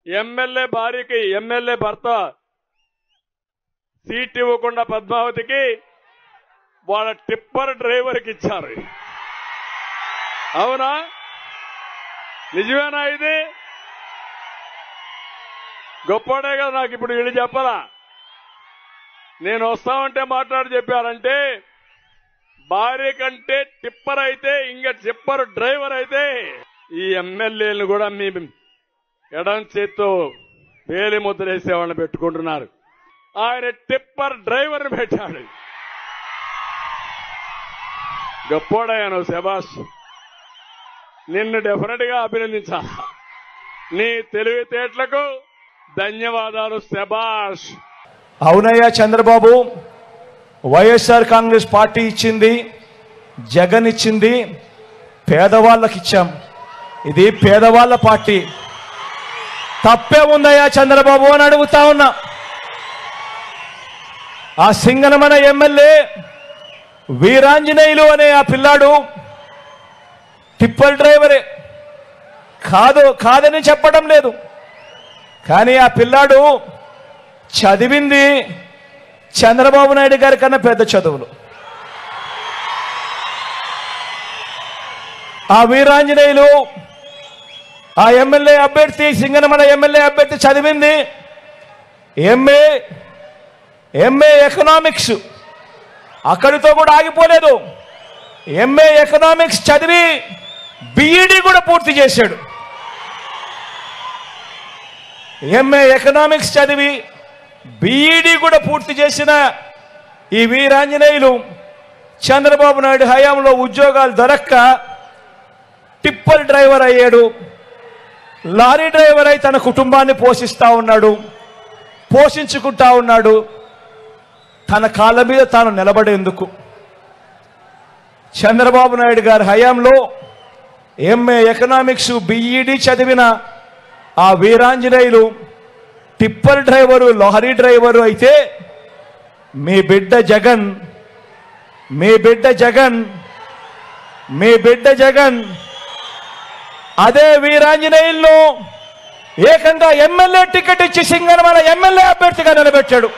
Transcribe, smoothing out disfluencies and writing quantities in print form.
MLA భార్యకి MLA భర్త seat ఇవ్వకుండా పద్మావతికి వాళ్ళ టిప్పర్ డ్రైవర్కి ఇచ్చారు. అవునా? నిజమేనా? ఇది గొప్పడే కదా. నాకు ఇప్పుడు వీళ్ళు చెప్పాలా? నేను వస్తామంటే మాట్లాడి చెప్పారంటే భార్య కంటే టిప్పర్ అయితే ఇంకా టిప్పర్ డ్రైవర్ అయితే ఈ ఎమ్మెల్యేలను కూడా మీ ఎడం చేత్తో వేలి ముద్రేసేవాళ్ళని పెట్టుకుంటున్నారు. ఆయన టిప్పర్ డ్రైవర్ని పెట్టాడు. గొప్పోడయ్యాను. శభాష్. నిన్ను డెఫినెట్ గా అభినందించాలి. నీ తెలివితేటలకు ధన్యవాదాలు. శభాష్. అవునయ్యా చంద్రబాబు, వైఎస్ఆర్ కాంగ్రెస్ పార్టీ ఇచ్చింది, జగన్ ఇచ్చింది, పేదవాళ్ళకి ఇచ్చాం. ఇది పేదవాళ్ళ పార్టీ. తప్పే ఉందయ్యా చంద్రబాబు అని అడుగుతా ఉన్నా. ఆ సింగనమన ఎమ్మెల్యే వీరాంజనేయులు అనే ఆ పిల్లాడు టిప్పర్ డ్రైవరే. కాదని చెప్పడం లేదు, కానీ ఆ పిల్లాడు చదివింది చంద్రబాబు నాయుడు గారి కన్నా పెద్ద చదువులు. ఆ వీరాంజనేయులు ఆ ఎమ్మెల్యే అభ్యర్థి, సింగనమల ఎమ్మెల్యే అభ్యర్థి చదివింది ఎంఏ ఎకనామిక్స్. అక్కడితో కూడా ఆగిపోలేదు. ఎంఏ ఎకనామిక్స్ చదివి బిఈడి కూడా పూర్తి చేశాడు. ఎంఏ ఎకనామిక్స్ చదివి బిఈడి కూడా పూర్తి చేసిన ఈ వీరాంజనేయులు చంద్రబాబు నాయుడు హయాంలో ఉద్యోగాలు దొరక్క టిప్పర్ డ్రైవర్ అయ్యాడు. లారీ డ్రైవర్ అయి తన కుటుంబాన్ని పోషించుకుంటా ఉన్నాడు. తన కాళ్ళ మీద తాను నిలబడేందుకు చంద్రబాబు నాయుడు గారి హయాంలో ఎంఏ ఎకనామిక్స్ బిఈడి చదివిన ఆ Veeranjaneyulu tipper driver, lorry driver అయితే మీ బిడ్డ జగన్ అదే వీరాంజనేయులను ఏకంగా ఎమ్మెల్యే టికెట్ ఇచ్చి సింగనమల ఎమ్మెల్యే అభ్యర్థిగా నిలబెట్టాడు.